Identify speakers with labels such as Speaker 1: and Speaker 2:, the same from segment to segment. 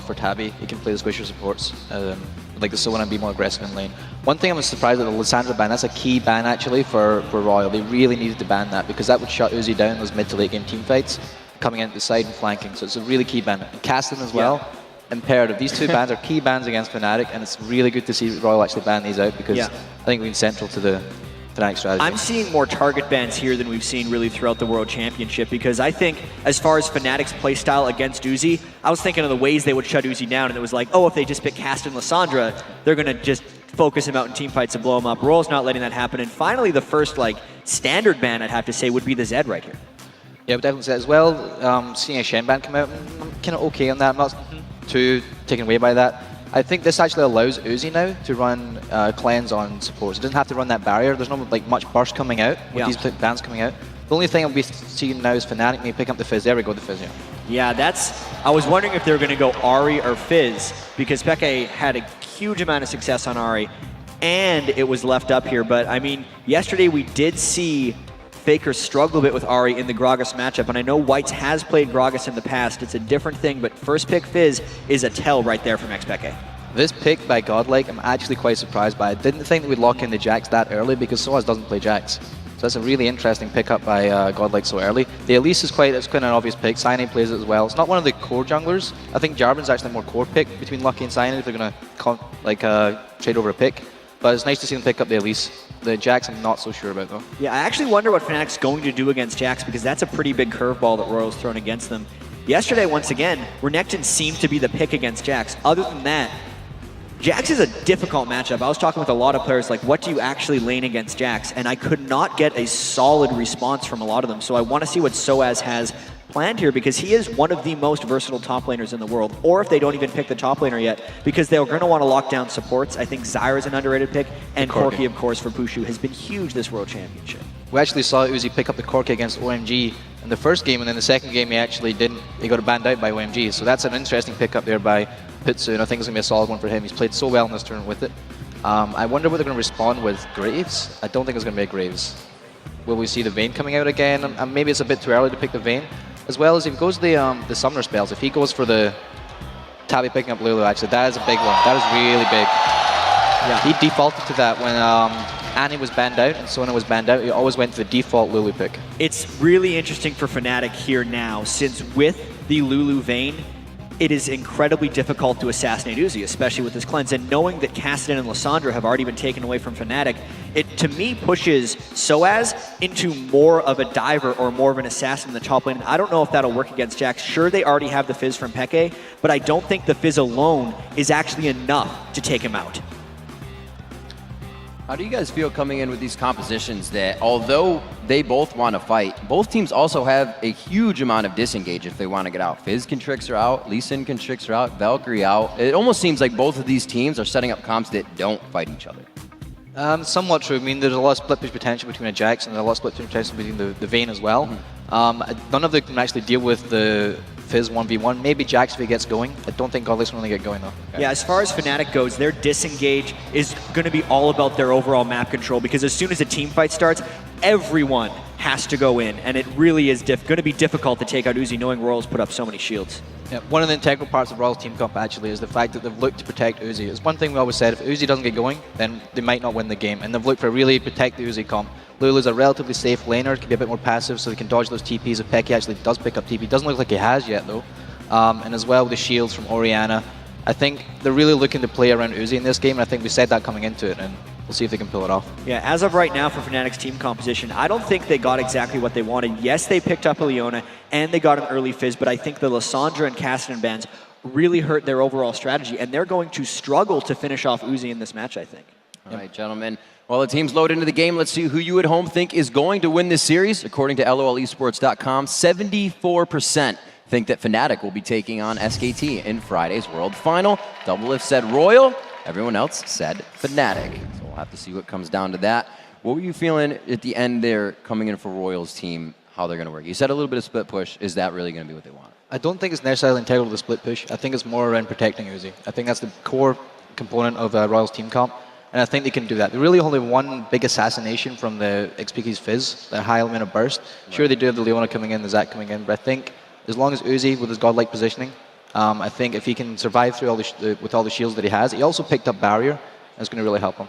Speaker 1: for Tabby. He can play the squisher supports. Like the Sona and be more aggressive in lane. One thing I was surprised at the Lissandra ban, that's a key ban actually for RYL. They really needed to ban that because that would shut Uzi down in those mid to late game team fights, coming into the side and flanking. So it's a really key ban. And Caston as well, imperative. These two bans are key bans against Fnatic, and it's really good to see RYL actually ban these out because I think we've been central to the Fnatic strategy.
Speaker 2: I'm seeing more target bans here than we've seen really throughout the World Championship because I think as far as Fnatic's playstyle against Uzi, I was thinking of the ways they would shut Uzi down, and it was like, oh, if they just pick Caston and Lissandra, they're going to just focus him out in team fights and blow him up. RYL's not letting that happen, and finally the first like standard ban, I'd have to say, would be the Zed right here.
Speaker 1: Yeah, but definitely as well. Seeing a Shen ban come out, I'm kind of okay on that. I'm not too taken away by that. I think this actually allows Uzi now to run cleanse on supports. It doesn't have to run that barrier. There's not like much burst coming out with these bans coming out. The only thing I'll be seeing now is Fnatic may pick up the Fizz. There we go, the Fizz.
Speaker 2: Yeah, I was wondering if they were going to go Ahri or Fizz because Peke had a huge amount of success on Ahri, and it was left up here. But I mean, yesterday we did see Faker struggle a bit with Ahri in the Gragas matchup, and I know Whites has played Gragas in the past. It's a different thing, but first pick Fizz is a tell right there from XPeke.
Speaker 1: This pick by Godlike, I'm actually quite surprised by. I didn't think that we'd lock in the Jax that early because Soaz doesn't play Jax. So that's a really interesting pickup by Godlike so early. The Elise is quite an obvious pick. Cyanide plays it as well. It's not one of the core junglers. I think Jarvan's actually a more core pick between Lucky and Cyanide if they're going to trade over a pick. But it's nice to see them pick up the Elise. The Jax I'm not so sure about though.
Speaker 2: Yeah, I actually wonder what Fnatic's going to do against Jax because that's a pretty big curveball that RYL's thrown against them. Yesterday, once again, Renekton seemed to be the pick against Jax. Other than that, Jax is a difficult matchup. I was talking with a lot of players like, what do you actually lane against Jax? And I could not get a solid response from a lot of them. So I want to see what Soaz has planned here because he is one of the most versatile top laners in the world. Or if they don't even pick the top laner yet, because they're going to want to lock down supports. I think Zyra's an underrated pick, and Corki, of course, for Pushu has been huge this World Championship.
Speaker 1: We actually saw Uzi pick up the Corki against OMG in the first game, and then the second game he actually didn't. He got banned out by OMG. So that's an interesting pickup there by Pitsu, and I think it's going to be a solid one for him. He's played so well in this tournament with it. I wonder what they're going to respond with Graves. I don't think it's going to be a Graves. Will we see the Vayne coming out again? And maybe it's a bit too early to pick the Vayne. As well as if he goes the summoner spells, if he goes for the Tabby picking up Lulu, actually, that is a big one. That is really big. Yeah. He defaulted to that when Annie was banned out and Sona was banned out. He always went to the default Lulu pick.
Speaker 2: It's really interesting for Fnatic here now, since with the Lulu Vayne, it is incredibly difficult to assassinate Uzi, especially with this cleanse. And knowing that Caston and Lissandra have already been taken away from Fnatic, it to me pushes Soaz into more of a diver or more of an assassin in the top lane. And I don't know if that'll work against Jax. Sure, they already have the Fizz from Peke, but I don't think the Fizz alone is actually enough to take him out.
Speaker 3: How do you guys feel coming in with these compositions that, although they both want to fight, both teams also have a huge amount of disengage if they want to get out? Fizz can Trixer out, Lee Sin can Trixer out, Valkyrie out. It almost seems like both of these teams are setting up comps that don't fight each other.
Speaker 1: Somewhat true. I mean, there's a lot of split push potential between a Jax and a lot of split push potential between the Vayne as well. None of them can actually deal with the Fizz 1v1. Maybe Jax if he gets going. I don't think Godlike's going to get going though. Okay.
Speaker 2: Yeah, as far as Fnatic goes, their disengage is going to be all about their overall map control because as soon as a team fight starts, everyone has to go in, and it really is going to be difficult to take out Uzi knowing RYL's put up so many shields.
Speaker 1: Yeah, one of the integral parts of RYL's team comp actually is the fact that they've looked to protect Uzi. It's one thing we always said, if Uzi doesn't get going, then they might not win the game, and they've looked for really protect the Uzi comp. Lulu's a relatively safe laner, can be a bit more passive so they can dodge those TPs if Peke actually does pick up TP. Doesn't look like he has yet though. And as well the shields from Orianna. I think they're really looking to play around Uzi in this game, and I think we said that coming into it, and we'll see if they can pull it off.
Speaker 2: Yeah, as of right now for Fnatic's team composition, I don't think they got exactly what they wanted. Yes, they picked up Ileona, and they got an early Fizz, but I think the Lissandra and Caston bans really hurt their overall strategy, and they're going to struggle to finish off Uzi in this match, I think.
Speaker 3: All right, gentlemen. While the teams load into the game, let's see who you at home think is going to win this series. According to LOLesports.com, 74% think that Fnatic will be taking on SKT in Friday's World Final. Doublelift said RYL. Everyone else said Fnatic. So we'll have to see what comes down to that. What were you feeling at the end there coming in for RYL's team, how they're going to work? You said a little bit of split push. Is that really going to be what they want?
Speaker 1: I don't think it's necessarily integral to the split push. I think it's more around protecting Uzi. I think that's the core component of RYL's team comp. And I think they can do that. They really only one big assassination from the XPK's Fizz, that high element of burst. Sure, they do have the Leona coming in, the Zac coming in, but I think as long as Uzi, with his godlike positioning, I think if he can survive through all with all the shields that he has, he also picked up barrier, and it's going to really help him.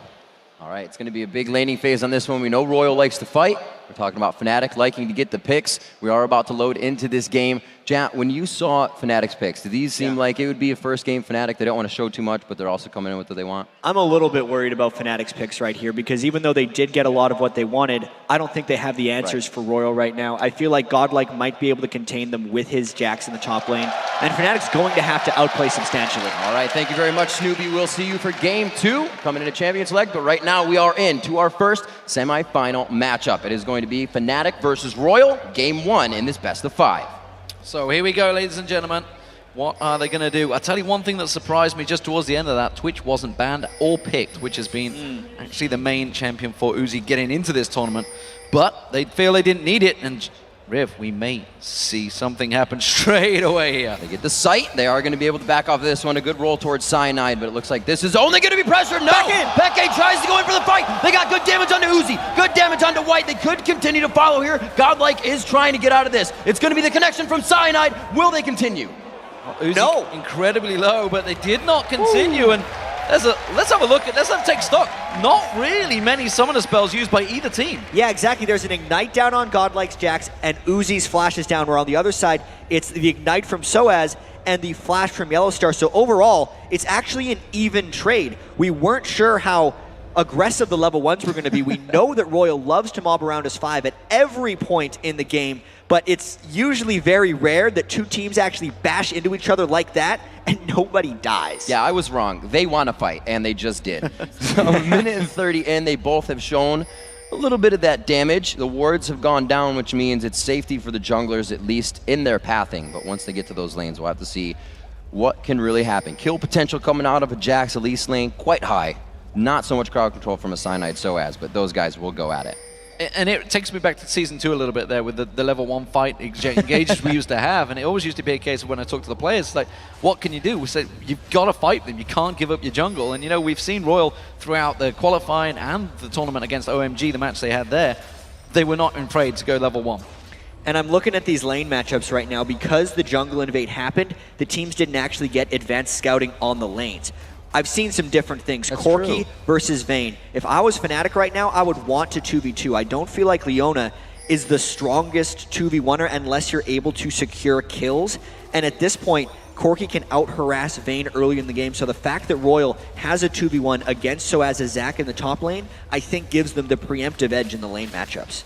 Speaker 3: All right, it's going to be a big laning phase on this one. We know RYL likes to fight. We're talking about Fnatic liking to get the picks. We are about to load into this game. Jat, when you saw Fnatic's picks, did these seem like it would be a first game Fnatic? They don't want to show too much, but they're also coming in with what they want.
Speaker 2: I'm a little bit worried about Fnatic's picks right here because even though they did get a lot of what they wanted, I don't think they have the answers for RYL right now. I feel like Godlike might be able to contain them with his Jax in the top lane, and Fnatic's going to have to outplay substantially.
Speaker 3: All right, thank you very much, Snoopy. We'll see you for game 2 coming into Champions Leg, but right now we are into our first semi-final matchup. It is going to be Fnatic versus RYL, game 1 in this best of 5.
Speaker 4: So here we go, ladies and gentlemen. What are they going to do? I'll tell you one thing that surprised me just towards the end of that. Twitch wasn't banned or picked, which has been actually the main champion for Uzi getting into this tournament. But they feel they didn't need it, and Riv, we may see something happen straight away here.
Speaker 3: They get the sight. They are going to be able to back off of this one. A good roll towards Cyanide, but it looks like this is only going to be pressure. No! Peke tries to go in for the fight. They got good damage onto Uzi. Good damage onto White. They could continue to follow here. Godlike is trying to get out of this. It's going to be the connection from Cyanide. Will they continue?
Speaker 4: Uzi
Speaker 2: No!
Speaker 4: Incredibly low, but they did not continue. And let's have a look at, take stock. Not really many summoner spells used by either team.
Speaker 2: Yeah, exactly. There's an Ignite down on Godlike's Jax, and Uzi's Flash is down, where on the other side, it's the Ignite from Soaz and the Flash from Yellowstar. So overall, it's actually an even trade. We weren't sure how aggressive the level 1s were going to be. We know that RYL loves to mob around as 5 at every point in the game, but it's usually very rare that two teams actually bash into each other like that and nobody dies.
Speaker 3: Yeah, I was wrong. They want to fight, and they just did. So a minute and 30 in, they both have shown a little bit of that damage. The wards have gone down, which means it's safety for the junglers, at least in their pathing. But once they get to those lanes, we'll have to see what can really happen. Kill potential coming out of a Jax Elise lane, quite high. Not so much crowd control from a Cyanide Soaz, but those guys will go at it.
Speaker 4: And it takes me back to Season 2 a little bit there with the level 1 fight engages we used to have. And it always used to be a case of when I talk to the players, it's like, what can you do? We said, you've got to fight them. You can't give up your jungle. And, you know, we've seen RYL throughout the qualifying and the tournament against OMG, the match they had there. They were not afraid to go level 1.
Speaker 2: And I'm looking at these lane matchups right now. Because the jungle invade happened, the teams didn't actually get advanced scouting on the lanes. I've seen some different things.
Speaker 3: That's
Speaker 2: Corki
Speaker 3: true.
Speaker 2: versus Vayne. If I was Fnatic right now, I would want to 2v2. I don't feel like Leona is the strongest 2v1er unless you're able to secure kills. And at this point, Corki can out-harass Vayne early in the game. So the fact that RYL has a 2v1 against Soaz as Zac in the top lane, I think gives them the preemptive edge in the lane matchups.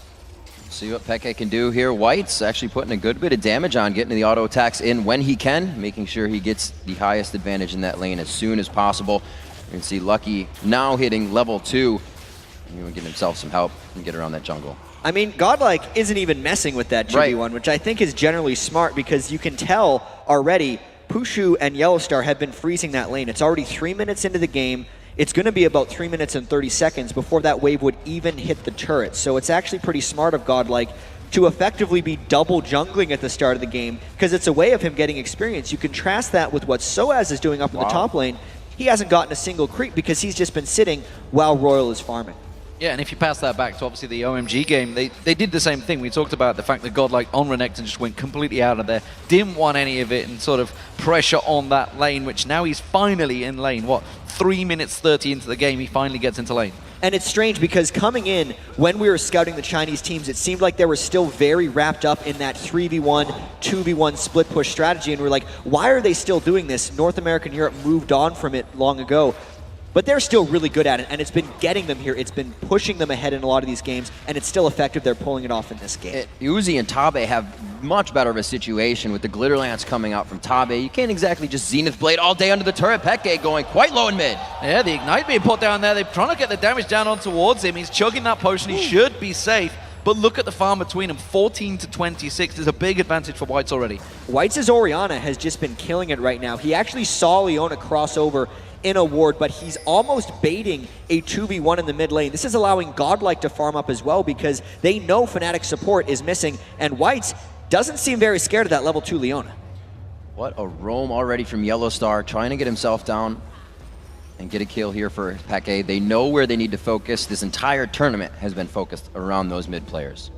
Speaker 3: See what Peke can do here. White's actually putting a good bit of damage on, getting the auto attacks in when he can, making sure he gets the highest advantage in that lane as soon as possible. You can see Lucky now hitting level 2. He will get himself some help and get around that jungle.
Speaker 2: I mean, Godlike isn't even messing with that 2v1, which I think is generally smart because you can tell already Pushu and Yellowstar have been freezing that lane. It's already 3 minutes into the game. It's going to be about 3 minutes and 30 seconds before that wave would even hit the turret. So it's actually pretty smart of Godlike to effectively be double jungling at the start of the game because it's a way of him getting experience. You contrast that with what Soaz is doing up in the top lane. He hasn't gotten a single creep because he's just been sitting while RYL is farming.
Speaker 4: Yeah, and if you pass that back to obviously the OMG game, they did the same thing. We talked about the fact that Godlike on Renekton just went completely out of there, didn't want any of it, and sort of pressure on that lane, which now he's finally in lane. What, 3 minutes 30 into the game, he finally gets into lane.
Speaker 2: And it's strange because coming in, when we were scouting the Chinese teams, it seemed like they were still very wrapped up in that 3v1, 2v1 split push strategy, and we're like, why are they still doing this? North America and Europe moved on from it long ago. But they're still really good at it, and it's been getting them here. It's been pushing them ahead in a lot of these games, and it's still effective. They're pulling it off in this game.
Speaker 3: Uzi and Tabe have much better of a situation with the Glitter Lance coming out from Tabe. You can't exactly just Zenith Blade all day under the turret. Peke going quite low in mid.
Speaker 4: Yeah, the Ignite being put down there. They're trying to get the damage down on towards him. He's chugging that potion. He should be safe. But look at the farm between them, 14 to 26. There's a big advantage for Whites already.
Speaker 2: Whites' Orianna has just been killing it right now. He actually saw Leona cross over in a ward, but he's almost baiting a 2v1 in the mid lane. This is allowing Godlike to farm up as well because they know Fnatic support is missing, and Whites doesn't seem very scared of that level 2 Leona.
Speaker 3: What a roam already from Yellowstar, trying to get himself down and get a kill here for Peke. They know where they need to focus. This entire tournament has been focused around those mid players.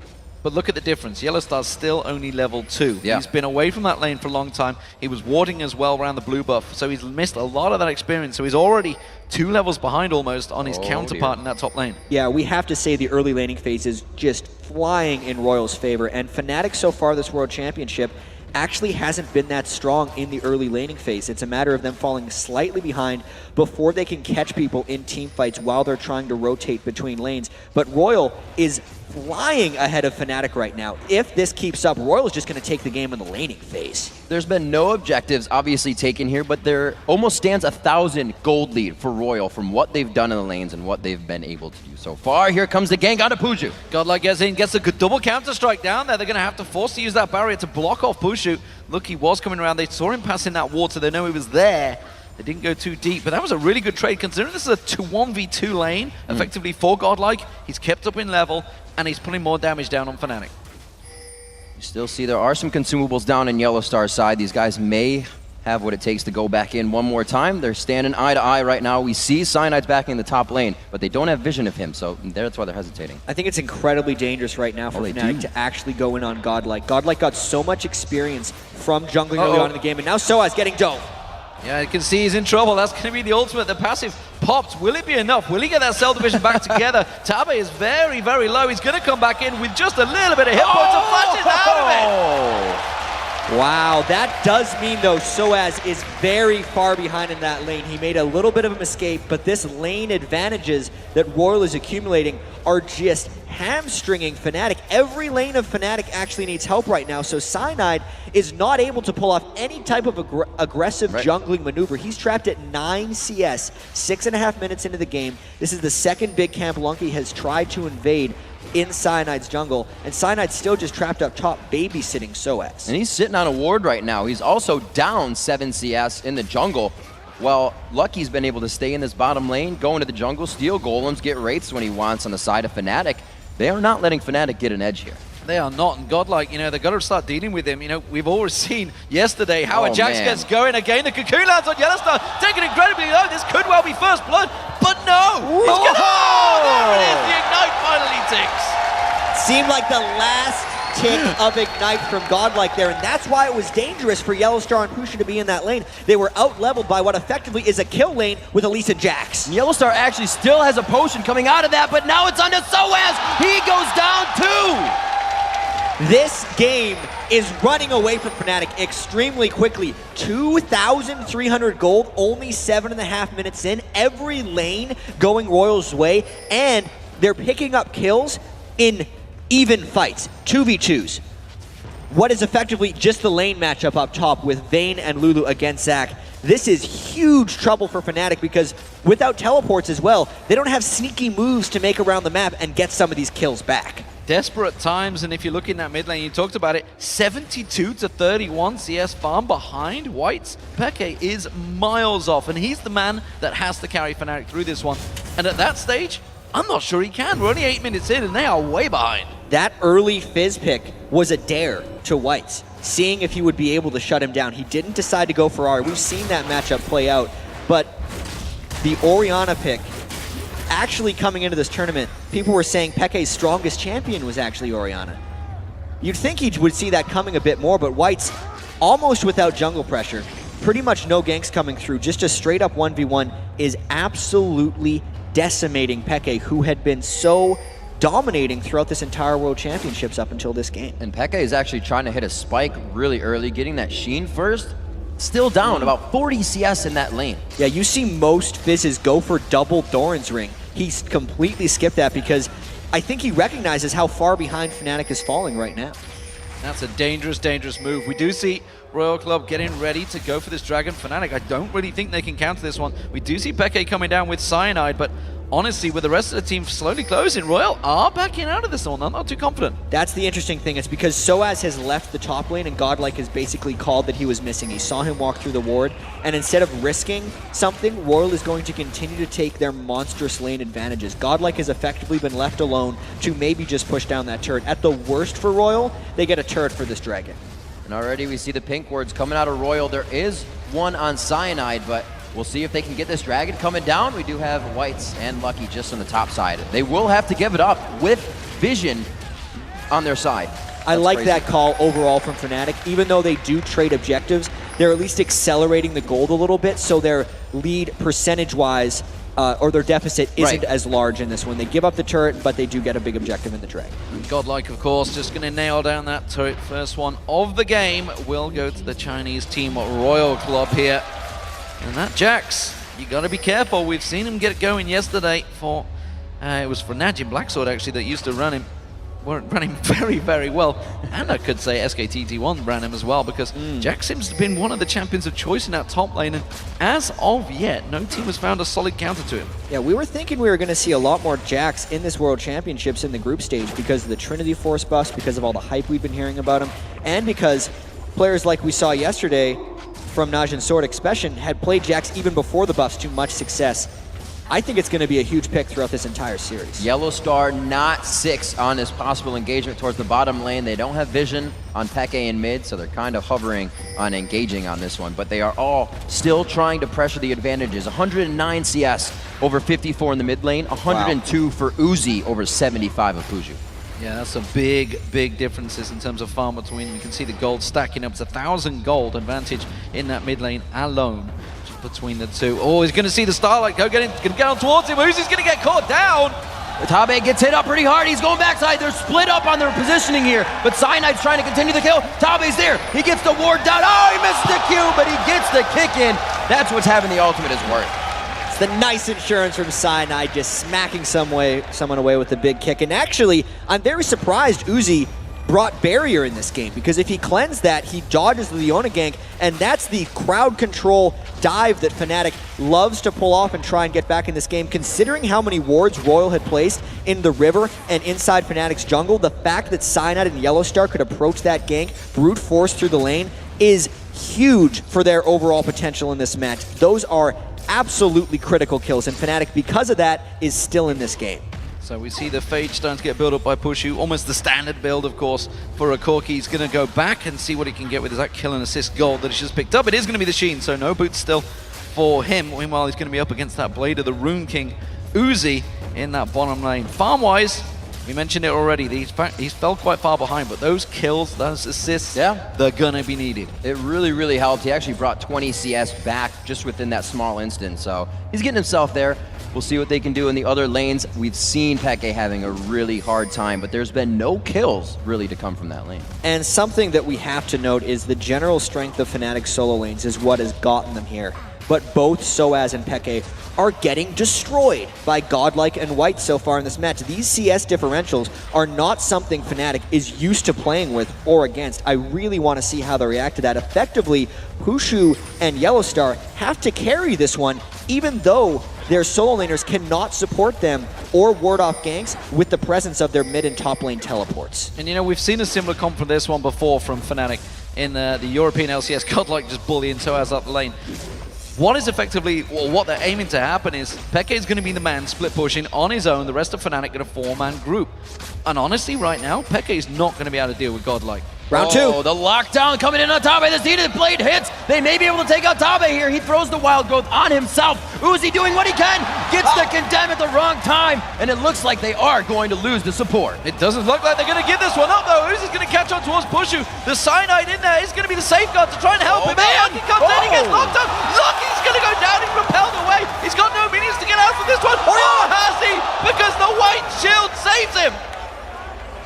Speaker 4: But look at the difference. Yellowstar's still only level 2.
Speaker 3: Yeah.
Speaker 4: He's been away from that lane for a long time. He was warding as well around the blue buff, so he's missed a lot of that experience. So he's already 2 levels behind almost on his counterpart in that top lane.
Speaker 2: Yeah, we have to say the early laning phase is just flying in Royal's favor, and Fnatic so far this World Championship actually hasn't been that strong in the early laning phase. It's a matter of them falling slightly behind before they can catch people in team fights while they're trying to rotate between lanes. But Royal is flying ahead of Fnatic right now. If this keeps up, Royal is just going to take the game in the laning phase.
Speaker 3: There's been no objectives obviously taken here, but there almost stands 1,000 gold lead for Royal from what they've done in the lanes and what they've been able to do so far. Here comes the gank onto Puju.
Speaker 4: Godlike gets in, gets a good double counter strike down there. They're going to have to force to use that barrier to block off Pushu. Look, he was coming around. They saw him passing that ward, so they know he was there. They didn't go too deep, but that was a really good trade considering this is a 1v2 lane, effectively for Godlike. He's kept up in level, and he's putting more damage down on Fnatic.
Speaker 3: You still see there are some consumables down in Yellowstar's side. These guys may have what it takes to go back in one more time. They're standing eye to eye right now. We see Cyanide's back in the top lane, but they don't have vision of him, so that's why they're hesitating.
Speaker 2: I think it's incredibly dangerous right now for Fnatic to actually go in on Godlike. Godlike got so much experience from jungling early on in the game, and now Soaz getting dove.
Speaker 4: Yeah, you can see he's in trouble. That's going to be the ultimate. The passive popped. Will it be enough? Will he get that cell division back together? Tabe is very, very low. He's going to come back in with just a little bit of hit points and flashes out of it.
Speaker 2: Wow, that does mean, though, Soaz is very far behind in that lane. He made a little bit of a mistake, but this lane advantages that Royal is accumulating are just hamstringing Fnatic. Every lane of Fnatic actually needs help right now, so Cyanide is not able to pull off any type of aggressive jungling maneuver. He's trapped at 9 CS, 6.5 minutes into the game. This is the second big camp Lunky has tried to invade in Cyanide's jungle, and Cyanide's still just trapped up top, babysitting Soaz.
Speaker 3: And he's sitting on a ward right now. He's also down 7 CS in the jungle, while Lucky's been able to stay in this bottom lane, go into the jungle, steal golems, get wraiths when he wants on the side of Fnatic. They are not letting Fnatic get an edge here.
Speaker 4: They are not, and Godlike, you know, they've got to start dealing with him. You know, we've always seen yesterday how Jax gets going again. The Cocoon lands on Yellowstar, taking incredibly low. This could well be first blood, but no! He's gonna, there it is, the Ignite finally ticks.
Speaker 2: Seemed like the last tick of Ignite from Godlike there, and that's why it was dangerous for Yellowstar and Pusha to be in that lane. They were out-leveled by what effectively is a kill lane with Elise and Jax.
Speaker 3: Yellowstar actually still has a potion coming out of that, but now it's onto Soaz. He goes down too.
Speaker 2: This game is running away from Fnatic extremely quickly. 2,300 gold, only 7.5 minutes in. Every lane going Royal's way, and they're picking up kills in even fights, 2v2s. What is effectively just the lane matchup up top with Vayne and Lulu against Zac. This is huge trouble for Fnatic because without teleports as well, they don't have sneaky moves to make around the map and get some of these kills back.
Speaker 4: Desperate times, and if you look in that mid lane, you talked about it, 72 to 31 CS farm behind Whites. Peke is miles off, and he's the man that has to carry Fnatic through this one. And at that stage, I'm not sure he can. We're only 8 minutes in, and they are way behind.
Speaker 2: That early Fizz pick was a dare to Whites, seeing if he would be able to shut him down. He didn't decide to go for R. We've seen that matchup play out, but the Orianna pick, actually coming into this tournament, people were saying Peke's strongest champion was actually Orianna. You'd think he would see that coming a bit more, but White's almost without jungle pressure, pretty much no ganks coming through, just a straight up 1v1 is absolutely decimating Peke, who had been so dominating throughout this entire World Championships up until this game.
Speaker 3: And Peke is actually trying to hit a spike really early, getting that Sheen first. Still down, about 40 CS in that lane.
Speaker 2: Yeah, you see most Fizzes go for double Doran's Ring. He's completely skipped that because I think he recognizes how far behind Fnatic is falling right now.
Speaker 4: That's a dangerous, dangerous move. We do see Royal Club getting ready to go for this Dragon. Fnatic, I don't really think they can counter this one. We do see Peke coming down with Cyanide, but honestly, with the rest of the team slowly closing, Royal are backing out of this one. I'm not too confident. That's
Speaker 2: the interesting thing. It's because Soaz has left the top lane and Godlike has basically called that he was missing. He saw him walk through the ward, and instead of risking something, Royal is going to continue to take their monstrous lane advantages. Godlike has effectively been left alone to maybe just push down that turret. At the worst for Royal, they get a turret for this Dragon.
Speaker 3: And already we see the pink wards coming out of Royal. There is one on Cyanide, but we'll see if they can get this Dragon coming down. We do have Whites and Lucky just on the top side. They will have to give it up with vision. on their side.
Speaker 2: I
Speaker 3: That's
Speaker 2: like
Speaker 3: crazy.
Speaker 2: that call overall from Fnatic. Even though they do trade objectives, they're at least accelerating the gold a little bit, so their lead percentage-wise, or their deficit isn't as large in this one. They give up the turret, but they do get a big objective in the Dragon.
Speaker 4: Godlike, of course, just going to nail down that turret. First one of the game will go to the Chinese team RYL Club here. And that Jax, you got to be careful. We've seen him get it going yesterday for, it was for Najim Blacksword actually that used to run him very, very well. And I could say SKT-D2G1 ran him as well, because Jax seems to have been one of the champions of choice in that top lane. And as of yet, no team has found a solid counter to him.
Speaker 2: Yeah, we were thinking we were going to see a lot more Jax in this World Championships in the group stage because of the Trinity Force buffs, because of all the hype we've been hearing about him, and because players like we saw yesterday from Najin Sword Expression had played Jax even before the buffs to much success. I think it's going to be a huge pick throughout this entire series.
Speaker 3: Yellow Star not 6 on this possible engagement towards the bottom lane. They don't have vision on Peke in mid, so they're kind of hovering on engaging on this one. But they are all still trying to pressure the advantages. 109 CS over 54 in the mid lane, 102 for Uzi over 75 of Puju.
Speaker 4: Yeah, that's some big, big differences in terms of farm between. You can see the gold stacking up. It's 1,000 gold advantage in that mid lane alone between the two. Oh, he's going to see the Starlight go, gonna get on towards him. Uzi's going to get caught down.
Speaker 3: Tabe gets hit up pretty hard. He's going backside. They're split up on their positioning here, but Cyanide's trying to continue the kill. Tabe's there. He gets the ward down. Oh, he missed the Q, but he gets the kick in. That's what's having the ultimate is worth.
Speaker 2: It's the nice insurance from Cyanide, just smacking someone away with the big kick. And actually, I'm very surprised Uzi brought barrier in this game, because if he cleansed that, he dodges the Leona gank, and that's the crowd control dive that Fnatic loves to pull off and try and get back in this game. Considering how many wards RYL had placed in the river and inside Fnatic's jungle, the fact that Cyanide and Yellowstar could approach that gank, brute force through the lane, is huge for their overall potential in this match. Those are absolutely critical kills, and Fnatic, because of that, is still in this game.
Speaker 4: So we see the Phage starting to get built up by Pushu, almost the standard build, of course, for a Corki. He's going to go back and see what he can get with that kill and assist gold that he's just picked up. It is going to be the Sheen, so no boots still for him. Meanwhile, he's going to be up against that Blade of the Rune King, Uzi, in that bottom lane. Farm-wise, we mentioned it already, he's fell quite far behind, but those kills, those assists, they're going to be needed.
Speaker 3: It really, really helped. He actually brought 20 CS back just within that small instant, so he's getting himself there. We'll see what they can do in the other lanes. We've seen Peke having a really hard time, but there's been no kills really to come from that lane.
Speaker 2: And something that we have to note is the general strength of Fnatic's solo lanes is what has gotten them here. But both Soaz and Peke are getting destroyed by Godlike and White so far in this match. These CS differentials are not something Fnatic is used to playing with or against. I really want to see how they react to that. Effectively, Pushu and Yellowstar have to carry this one, even though their solo laners cannot support them or ward off ganks with the presence of their mid and top lane teleports.
Speaker 4: And you know, we've seen a similar comp from this one before from Fnatic in the European LCS. Godlike just bullying Soaz up the lane. What is effectively, or what they're aiming to happen is, Peke is going to be the man split pushing on his own, the rest of Fnatic in a 4-man group. And honestly, right now, Peke is not going to be able to deal with Godlike.
Speaker 2: Round two.
Speaker 3: The lockdown coming in on Tabe. The Zeta Blade hits. They may be able to take out Tabe here. He throws the Wild Growth on himself. Uzi doing what he can. Gets the Condemn at the wrong time. And it looks like they are going to lose the support.
Speaker 4: It doesn't look like they're going to give this one up, though. Uzi's going to catch on towards Pushu. The Cyanide in there is going to be the safeguard to try and help him. Lucky comes in, he gets locked up. Lucky's going to go down. He's repelled away. He's got no minions to get out of this one. Oh, has he? Because the white shield saves him.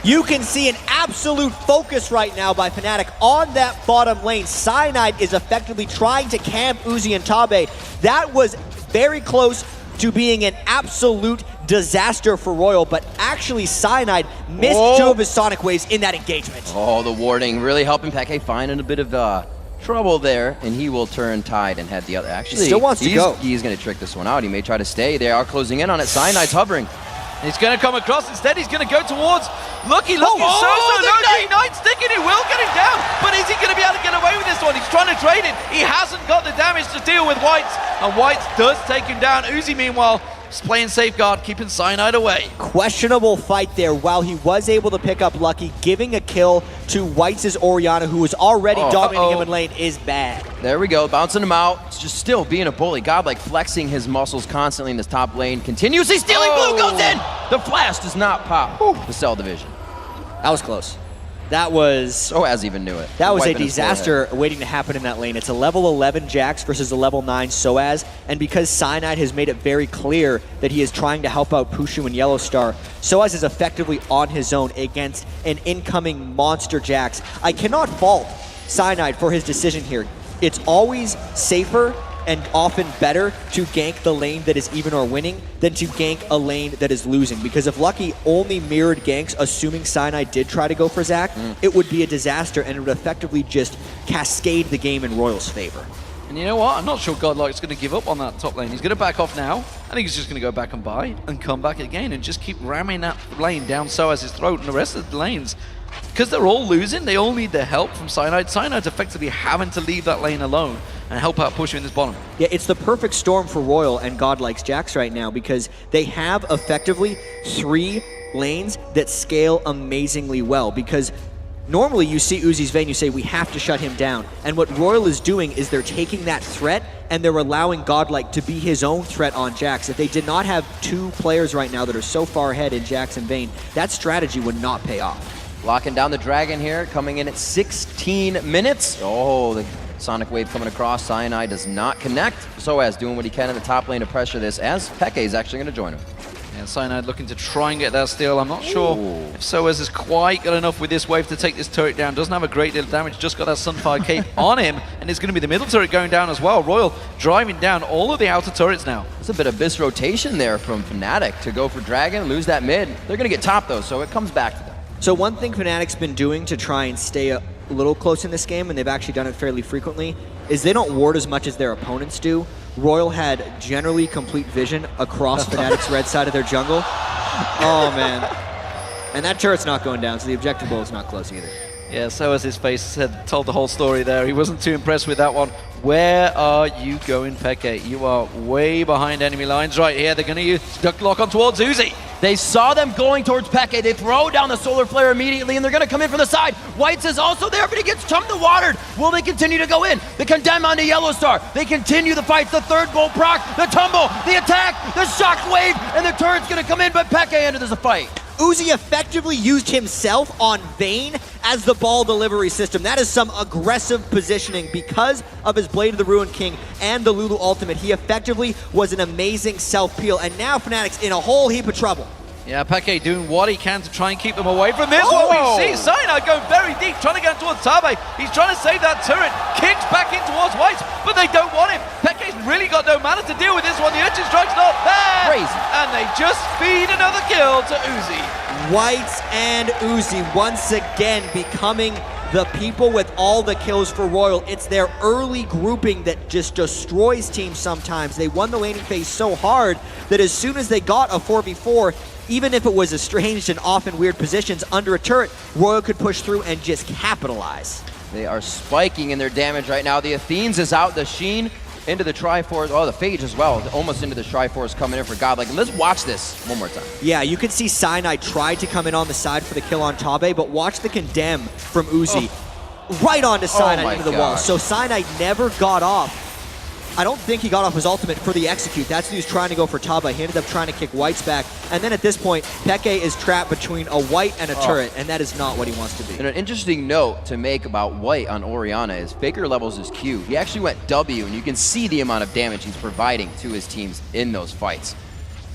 Speaker 2: You can see an absolute focus right now by Fnatic on that bottom lane. Cyanide is effectively trying to camp Uzi and Tabe. That was very close to being an absolute disaster for RYL, but actually Cyanide missed two of his Sonic Waves in that engagement.
Speaker 3: Oh, the warding really helping Peke find a bit of trouble there, and he will turn tide and head the other. Actually,
Speaker 2: he still wants to go.
Speaker 3: He's going to trick this one out. He may try to stay. They are closing in on it. Cyanide's hovering.
Speaker 4: He's going to come across. Instead, he's going to go towards Lucky. Lucky, Ignite sticking. He will get him down, but is he going to be able to get away with this one? He's trying to trade it. He hasn't got the damage to deal with Whites, and Whites does take him down. Uzi, meanwhile, is playing safeguard, keeping Cyanide away.
Speaker 2: Questionable fight there. While he was able to pick up Lucky, giving a kill to Whites' Orianna, who was already dominating him in lane, is bad.
Speaker 3: There we go, bouncing him out. It's just still being a bully. Godlike flexing his muscles constantly in this top lane. Continuously stealing blue, goes in! The flash does not pop the Cell division.
Speaker 2: That was close. That was...
Speaker 3: Soaz even knew it.
Speaker 2: That was a
Speaker 3: Wiping his
Speaker 2: disaster waiting to happen in that lane. It's a level 11 Jax versus a level 9 Soaz, and because Cyanide has made it very clear that he is trying to help out Pushu and Yellowstar, Soaz is effectively on his own against an incoming monster Jax. I cannot fault Cyanide for his decision here. It's always safer and often better to gank the lane that is even or winning than to gank a lane that is losing. Because if Lucky only mirrored ganks, assuming Cyanide did try to go for Zac, it would be a disaster and it would effectively just cascade the game in Royal's favor.
Speaker 4: And you know what? I'm not sure Godlike's going to give up on that top lane. He's going to back off now. I think he's just going to go back and buy and come back again and just keep ramming that lane down Soaz's throat and the rest of the lanes. Because they're all losing, they all need the help from Cyanide. Cyanide's effectively having to leave that lane alone and help out Pushu in this bottom.
Speaker 2: Yeah, it's the perfect storm for Royal and Godlike's Jax right now because they have effectively 3 lanes that scale amazingly well. Because normally you see Uzi's Vayne, you say we have to shut him down. And what Royal is doing is they're taking that threat and they're allowing Godlike to be his own threat on Jax. If they did not have 2 players right now that are so far ahead in Jax and Vayne, that strategy would not pay off.
Speaker 3: Locking down the Dragon here, coming in at 16 minutes. Oh, the Sonic Wave coming across. Cyanide does not connect. Soaz doing what he can in the top lane to pressure this, as Peke is actually going to join him.
Speaker 4: And Cyanide looking to try and get that steal. I'm not sure if Soaz has quite got enough with this wave to take this turret down. Doesn't have a great deal of damage, just got that Sunfire Cape on him, and it's going to be the middle turret going down as well. Royal driving down all of the outer turrets now.
Speaker 3: It's a bit of Abyss rotation there from Fnatic to go for Dragon, lose that mid. They're going to get top though, so it comes back to them.
Speaker 2: So one thing Fnatic's been doing to try and stay a little close in this game, and they've actually done it fairly frequently, is they don't ward as much as their opponents do. Royal had generally complete vision across Fnatic's red side of their jungle. Oh, man. And that turret's not going down, so the objective goal is not close either.
Speaker 4: Yeah, so as his face had told the whole story there. He wasn't too impressed with that one. Where are you going, Peke? You are way behind enemy lines right here. They're going to use duck lock on towards Uzi.
Speaker 3: They saw them going towards Peke. They throw down the Solar Flare immediately, and they're going to come in from the side. Whites is also there, but he gets chunked and watered. Will they continue to go in? The Condemn onto Yellowstar. They continue the fights. The third bolt proc, the tumble, the attack, the shock wave, and the turret's going to come in, but Peke enters the fight.
Speaker 2: Uzi effectively used himself on Vayne as the ball delivery system. That is some aggressive positioning because of his Blade of the Ruined King and the Lulu ultimate. He effectively was an amazing self-peel, and now Fnatic's in a whole heap of trouble.
Speaker 4: Yeah, Peke doing what he can to try and keep them away from this. What we see, Cyanide going very deep, trying to get towards Tabe. He's trying to save that turret, kicks back in towards White, but they don't want him. Peke's really got no mana to deal with this one. The Urchin Strike's not there.
Speaker 3: Crazy.
Speaker 4: And they just feed another kill to Uzi.
Speaker 2: Whites and Uzi once again becoming the people with all the kills for Royal. It's their early grouping that just destroys teams sometimes. They won the laning phase so hard that as soon as they got a 4v4, even if it was estranged and often weird positions under a turret, Royal could push through and just capitalize.
Speaker 3: They are spiking in their damage right now. The Athenes is out, the Sheen into the Triforce, oh, the Phage as well, almost into the Triforce coming in for Godlike. And let's watch this one more time.
Speaker 2: Yeah, you can see Cyanide tried to come in on the side for the kill on Tabe, but watch the Condemn from Uzi. Right onto Cyanide into the wall. So Cyanide never got off. I don't think he got off his ultimate for the execute. That's what he was trying to go for Tabe. He ended up trying to kick White's back. And then at this point, Peke is trapped between a White and a turret, and that is not what he wants to be.
Speaker 3: And an interesting note to make about White on Orianna is Faker levels his Q. He actually went W, and you can see the amount of damage he's providing to his teams in those fights.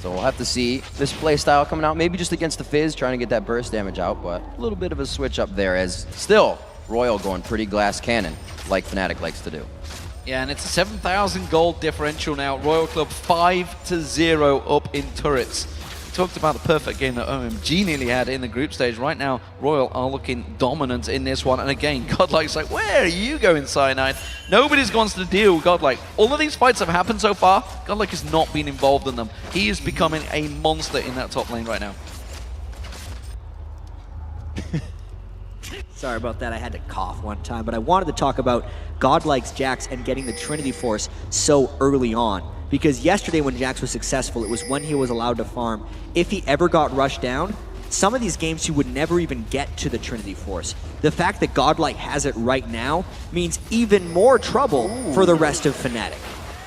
Speaker 3: So we'll have to see this playstyle coming out, maybe just against the Fizz, trying to get that burst damage out, but a little bit of a switch up there as still Royal going pretty glass cannon, like Fnatic likes to do.
Speaker 4: Yeah, and it's a 7,000 gold differential now. Royal Club 5-0 up in turrets. We talked about the perfect game that OMG nearly had in the group stage. Right now, Royal are looking dominant in this one. And again, Godlike's like, where are you going, Cyanide? Nobody's wants to deal with Godlike. All of these fights have happened so far. Godlike has not been involved in them. He is becoming a monster in that top lane right now.
Speaker 2: Sorry about that, I had to cough one time, but I wanted to talk about Godlike's Jax and getting the Trinity Force so early on. Because yesterday when Jax was successful, it was when he was allowed to farm. If he ever got rushed down, some of these games he would never even get to the Trinity Force. The fact that Godlike has it right now means even more trouble for the rest of Fnatic.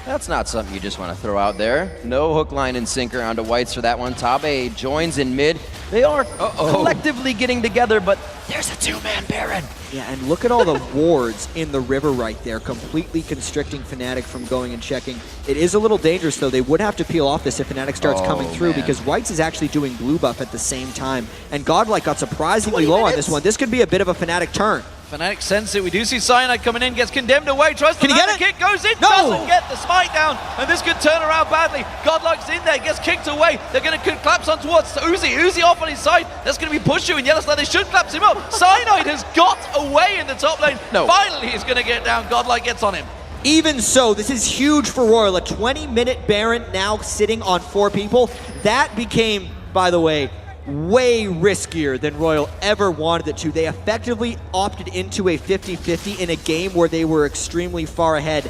Speaker 3: That's not something you just want to throw out there. No hook, line, and sinker onto Whites for that one. Tabe joins in mid. They are collectively getting together, but there's a two-man Baron.
Speaker 2: Yeah, and look at all the wards in the river right there, completely constricting Fnatic from going and checking. It is a little dangerous, though. They would have to peel off this if Fnatic starts coming through, because Whites is actually doing blue buff at the same time. And Godlike got surprisingly low on this one. This could be a bit of a Fnatic turn.
Speaker 4: Fnatic sense it. We do see Cyanide coming in, gets condemned away, tries to land the kick, goes in,
Speaker 2: No!
Speaker 4: doesn't get the smite down, and this could turn around badly. Godlike's in there, gets kicked away. They're going to collapse on towards Uzi. Uzi off on his side. That's going to be Pushu, and Yellowstar, they should collapse him up. Cyanide has got away in the top lane.
Speaker 3: No.
Speaker 4: Finally, he's going to get down. Godlike gets on him.
Speaker 2: Even so, this is huge for RYL. A 20-minute Baron now sitting on 4 people. That became, by the way, way riskier than RYL ever wanted it to. They effectively opted into a 50-50 in a game where they were extremely far ahead.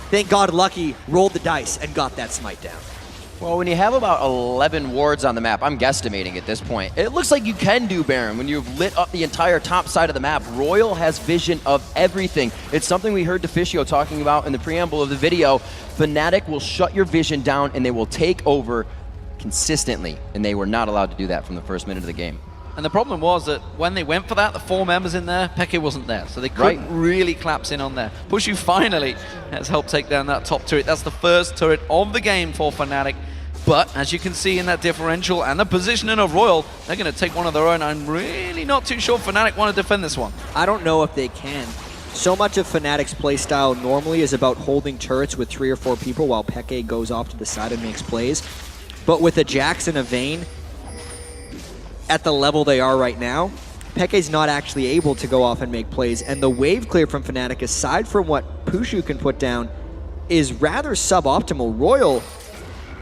Speaker 2: Thank God Lucky rolled the dice and got that smite down.
Speaker 3: Well, when you have about 11 wards on the map, I'm guesstimating at this point, it looks like you can do Baron when you've lit up the entire top side of the map. RYL has vision of everything. It's something we heard Deficio talking about in the preamble of the video. Fnatic will shut your vision down and they will take over consistently, and they were not allowed to do that from the first minute of the game.
Speaker 4: And the problem was that when they went for that, the 4 members in there, Peke wasn't there, so they couldn't really collapse in on there. Pushu finally has helped take down that top turret. That's the first turret of the game for Fnatic. But as you can see in that differential and the positioning of RYL, they're going to take one of their own. I'm really not too sure Fnatic want to defend this one.
Speaker 2: I don't know if they can. So much of Fnatic's playstyle normally is about holding turrets with 3 or 4 people while Peke goes off to the side and makes plays. But with a Jax and a Vayne at the level they are right now, Peke's not actually able to go off and make plays. And the wave clear from Fnatic, aside from what Pushu can put down, is rather suboptimal. RYL,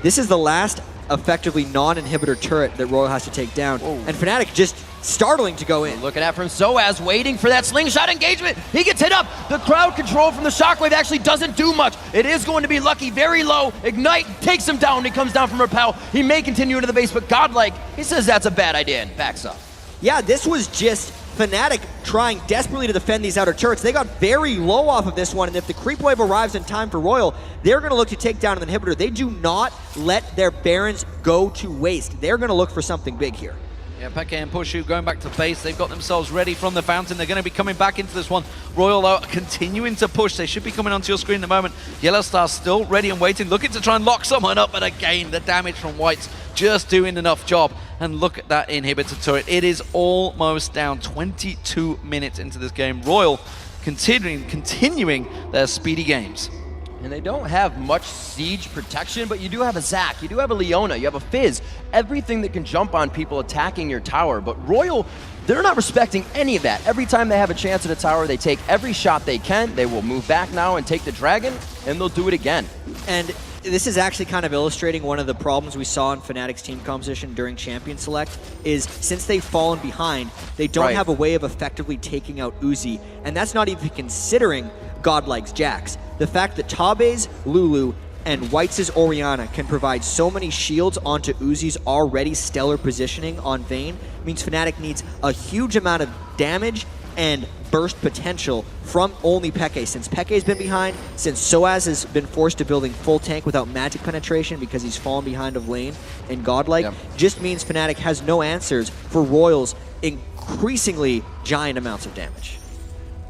Speaker 2: this is the last effectively non-inhibitor turret that RYL has to take down. And Fnatic just startling to go in.
Speaker 3: Looking at from Soaz, waiting for that slingshot engagement. He gets hit up. The crowd control from the shockwave actually doesn't do much. It is going to be Lucky, very low. Ignite takes him down. He comes down from Repel. He may continue into the base, but Godlike, he says that's a bad idea and backs up.
Speaker 2: Yeah, this was just Fnatic trying desperately to defend these outer turrets. They got very low off of this one, and if the creep wave arrives in time for RYL, they're going to look to take down an inhibitor. They do not let their Barons go to waste. They're going to look for something big here.
Speaker 4: Yeah, Peke and Pushu going back to base. They've got themselves ready from the fountain. They're going to be coming back into this one. RYL, though, continuing to push. They should be coming onto your screen in a moment. Yellowstar still ready and waiting, looking to try and lock someone up. But again, the damage from Whites just doing enough job. And look at that inhibitor turret. It is almost down. 22 minutes into this game. RYL continuing their speedy games.
Speaker 3: And they don't have much siege protection, but you do have a Zac, you do have a Leona, you have a Fizz, everything that can jump on people attacking your tower. But RYL, they're not respecting any of that. Every time they have a chance at a tower, they take every shot they can. They will move back now and take the dragon, and they'll do it again.
Speaker 2: And this is actually kind of illustrating one of the problems we saw in Fnatic's team composition during Champion Select, is since they've fallen behind, they don't have a way of effectively taking out Uzi, and that's not even considering Godlike's Jax. The fact that Tabe's Lulu and Whites' Orianna can provide so many shields onto Uzi's already stellar positioning on Vayne means Fnatic needs a huge amount of damage and burst potential from only Peke. Since Peke's been behind, since Soaz has been forced to building full tank without magic penetration because he's fallen behind of lane and Godlike, just means Fnatic has no answers for RYL's increasingly giant amounts of damage.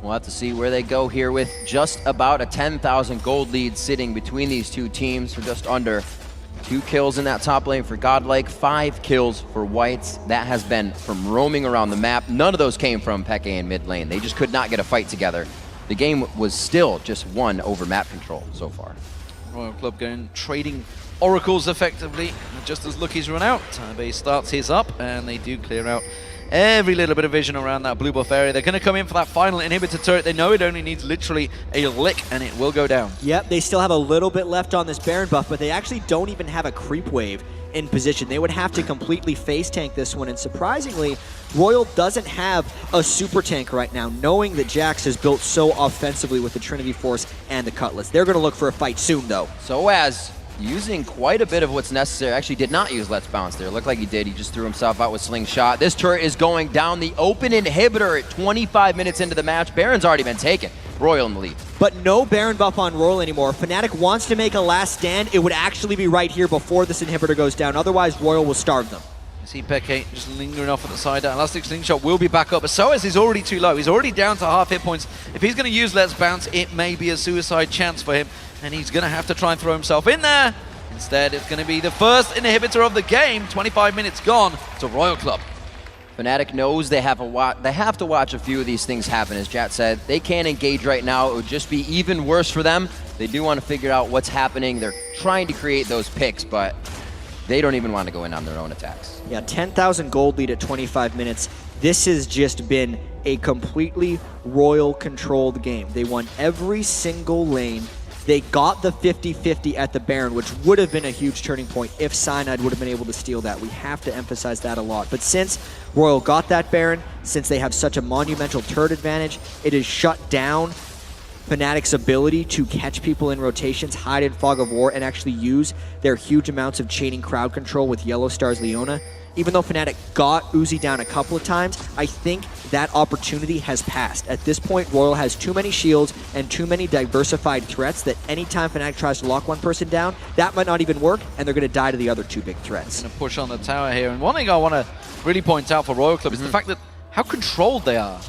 Speaker 3: We'll have to see where they go here with just about a 10,000 gold lead sitting between these two teams for just under. 2 kills in that top lane for Godlike, 5 kills for Whites. That has been from roaming around the map. None of those came from Peke in mid lane. They just could not get a fight together. The game was still just won over map control so far.
Speaker 4: Royal Club going trading oracles effectively. Just as Lucky's run out, Tabe starts his up, and they do clear out every little bit of vision around that blue buff area. They're going to come in for that final inhibitor turret. They know it only needs literally a lick, and it will go down.
Speaker 2: Yep, they still have a little bit left on this Baron buff, but they actually don't even have a creep wave in position. They would have to completely face tank this one, and surprisingly, RYL doesn't have a super tank right now, knowing that Jax has built so offensively with the Trinity Force and the Cutlass. They're going to look for a fight soon, though.
Speaker 3: Soaz using quite a bit of what's necessary. Actually did not use Let's Bounce there. Looked like he did. He just threw himself out with Slingshot. This turret is going down. The open inhibitor at 25 minutes into the match. Baron's already been taken. RYL in the lead.
Speaker 2: But no Baron buff on RYL anymore. Fnatic wants to make a last stand. It would actually be right here before this inhibitor goes down. Otherwise, RYL will starve them.
Speaker 4: See Peke just lingering off at the side. Elastic Slingshot will be back up, but Soaz is already too low. He's already down to half hit points. If he's going to use Let's Bounce, it may be a suicide chance for him, and he's going to have to try and throw himself in there. Instead, it's going to be the first inhibitor of the game. 25 minutes gone to Royal Club.
Speaker 3: Fnatic knows they have to watch a few of these things happen. As Jat said, they can't engage right now. It would just be even worse for them. They do want to figure out what's happening. They're trying to create those picks, but they don't even want to go in on their own attacks.
Speaker 2: Yeah, 10,000 gold lead at 25 minutes. This has just been a completely Royal-controlled game. They won every single lane. They got the 50-50 at the Baron, which would have been a huge turning point if Cyanide would have been able to steal that. We have to emphasize that a lot. But since Royal got that Baron, since they have such a monumental turret advantage, it has shut down Fnatic's ability to catch people in rotations, hide in Fog of War, and actually use their huge amounts of chaining crowd control with Yellow Star's Leona. Even though Fnatic got Uzi down a couple of times, I think that opportunity has passed. At this point, Royal has too many shields and too many diversified threats that anytime Fnatic tries to lock one person down, that might not even work, and they're going to die to the other two big threats.
Speaker 4: Going to push on the tower here. And one thing I want to really point out for Royal Club is the fact that how controlled they are.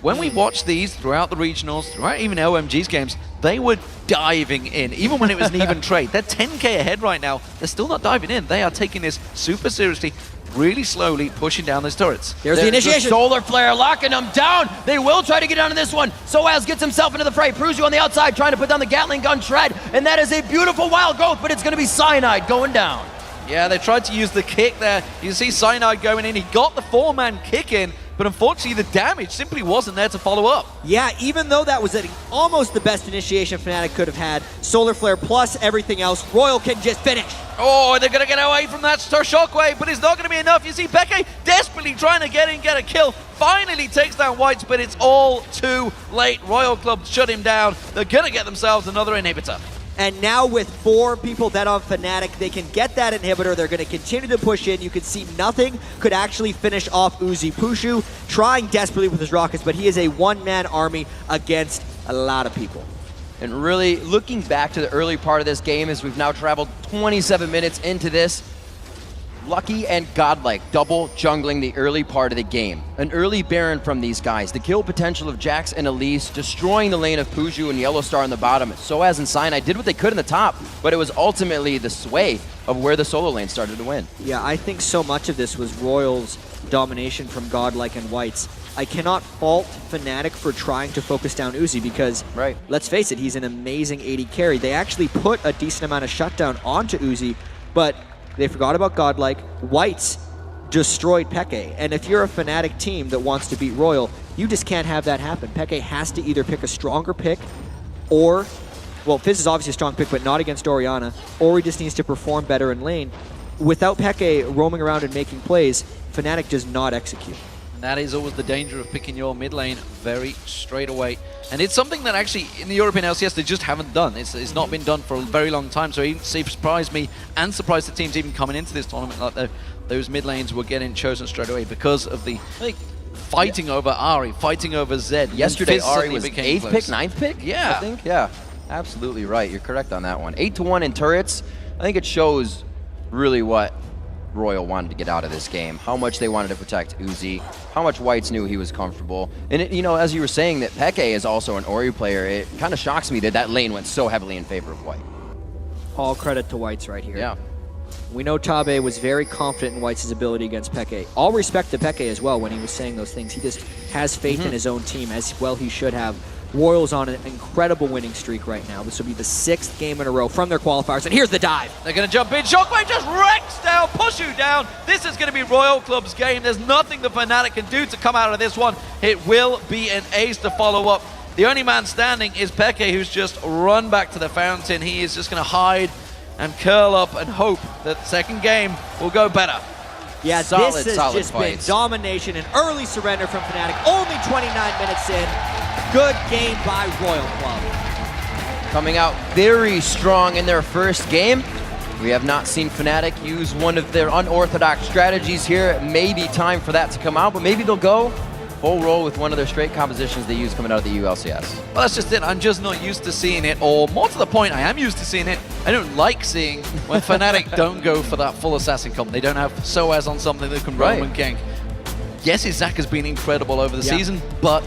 Speaker 4: When we watch these throughout the regionals, throughout even OMG's games, they were diving in, even when it was an even trade. They're 10k ahead right now. They're still not diving in. They are taking this super seriously, really slowly pushing down those turrets.
Speaker 2: There's the initiation.
Speaker 3: Solar Flare locking them down. They will try to get onto this one. Soaz gets himself into the fray. Pruju on the outside trying to put down the Gatling gun shred. And that is a beautiful wild growth, but it's going to be Cyanide going down.
Speaker 4: Yeah, they tried to use the kick there. You see Cyanide going in. He got the 4-man kick in, but unfortunately the damage simply wasn't there to follow up.
Speaker 2: Yeah, even though that was almost the best initiation Fnatic could have had, Solar Flare plus everything else, Royal can just finish.
Speaker 4: Oh, they're going to get away from that Shockwave, but it's not going to be enough. You see Peke desperately trying to get in, get a kill. Finally takes down Whites, but it's all too late. Royal Club shut him down. They're going to get themselves another inhibitor.
Speaker 2: And now with 4 people dead on Fnatic, they can get that inhibitor. They're going to continue to push in. You can see nothing could actually finish off Uzi. Pushu trying desperately with his rockets, but he is a one-man army against a lot of people.
Speaker 3: And really, looking back to the early part of this game as we've now traveled 27 minutes into this, Lucky and Godlike double jungling the early part of the game. An early Baron from these guys. The kill potential of Jax and Elise, destroying the lane of Puju and Yellow Star on the bottom. Soaz and Cyanide did what they could in the top, but it was ultimately the sway of where the solo lane started to win.
Speaker 2: Yeah, I think so much of this was Royal's domination from Godlike and Whites. I cannot fault Fnatic for trying to focus down Uzi because, let's face it, he's an amazing AD carry. They actually put a decent amount of shutdown onto Uzi, but they forgot about Godlike. Whites destroyed Peke. And if you're a Fnatic team that wants to beat Royal, you just can't have that happen. Peke has to either pick a stronger pick or, well, Fizz is obviously a strong pick, but not against Orianna, or he just needs to perform better in lane. Without Peke roaming around and making plays, Fnatic does not execute.
Speaker 4: And that is always the danger of picking your mid lane very straight away. And it's something that actually in the European LCS they just haven't done. It's not been done for a very long time. So it surprised me and surprised the teams even coming into this tournament. Like those mid lanes were getting chosen straight away because of the fighting over Ahri, fighting over Zed.
Speaker 3: Yesterday Ahri was 8th
Speaker 4: close.
Speaker 3: pick, 9th pick?
Speaker 4: Yeah.
Speaker 3: I think, yeah. Absolutely right. You're correct on that one. 8-1 in turrets. I think it shows really what Royal wanted to get out of this game, how much they wanted to protect Uzi, how much Whites knew he was comfortable. And, it, you know, as you were saying that Peke is also an Ori player, it kind of shocks me that that lane went so heavily in favor of White.
Speaker 2: All credit to Whites right here.
Speaker 3: Yeah.
Speaker 2: We know Tabe was very confident in Whites' ability against Peke. All respect to Peke as well when he was saying those things. He just has faith in his own team, as well he should have. Royal's on an incredible winning streak right now. This will be the 6th game in a row from their qualifiers, and here's the dive.
Speaker 4: They're going to jump in. Shockwave just wrecks down, Pushu down. This is going to be Royal Club's game. There's nothing the Fnatic can do to come out of this one. It will be an ace to follow up. The only man standing is Peke, who's just run back to the fountain. He is just going to hide and curl up and hope that the second game will go better.
Speaker 2: Yeah,
Speaker 3: solid
Speaker 2: this has just
Speaker 3: fights.
Speaker 2: been domination and early surrender from Fnatic. Only 29 minutes in. Good game by Royal Club.
Speaker 3: Coming out very strong in their first game. We have not seen Fnatic use one of their unorthodox strategies here. It may be time for that to come out, but maybe they'll go full roll with one of their straight compositions they use coming out of the ULCS.
Speaker 4: Well, that's just it. I'm just not used to seeing it, or more to the point, I am used to seeing it. I don't like seeing when Fnatic don't go for that full assassin comp. They don't have SOAS on something that can roam and gank. Yes, his Zac has been incredible over the season, but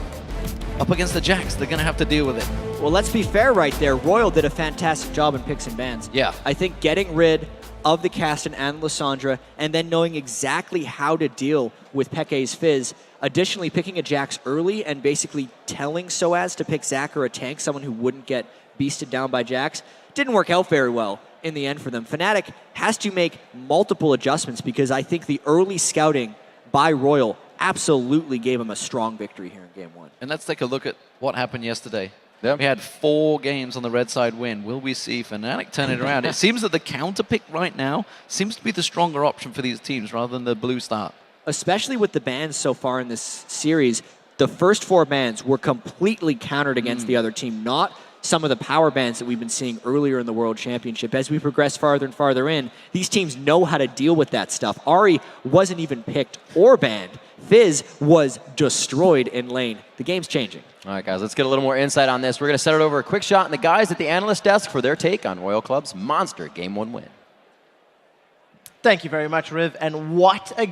Speaker 4: up against the Jax, they're going to have to deal with it.
Speaker 2: Well, let's be fair right there. RYL did a fantastic job in picks and bans.
Speaker 4: Yeah.
Speaker 2: I think getting rid of the Caston and Lysandra, and then knowing exactly how to deal with Peke's Fizz. Additionally, picking a Jax early and basically telling SOAS to pick Zac or a tank, someone who wouldn't get beasted down by Jax, didn't work out very well in the end for them. Fnatic has to make multiple adjustments because I think the early scouting by RYL absolutely gave him a strong victory here in Game 1.
Speaker 4: And let's take a look at what happened yesterday.
Speaker 3: Yep.
Speaker 4: We had 4 games on the red side win. Will we see Fnatic turn it around? It seems that the counter pick right now seems to be the stronger option for these teams rather than the blue start.
Speaker 2: Especially with the bans so far in this series, the first 4 bans were completely countered against the other team, not some of the power bans that we've been seeing earlier in the World Championship. As we progress farther and farther in, these teams know how to deal with that stuff. Ahri wasn't even picked or banned. Fizz was destroyed in lane. The game's changing.
Speaker 3: All right, guys, let's get a little more insight on this. We're going to set it over a quick shot and the guys at the analyst desk for their take on RYL Club's monster Game 1 win.
Speaker 5: Thank you very much, Riv. And what a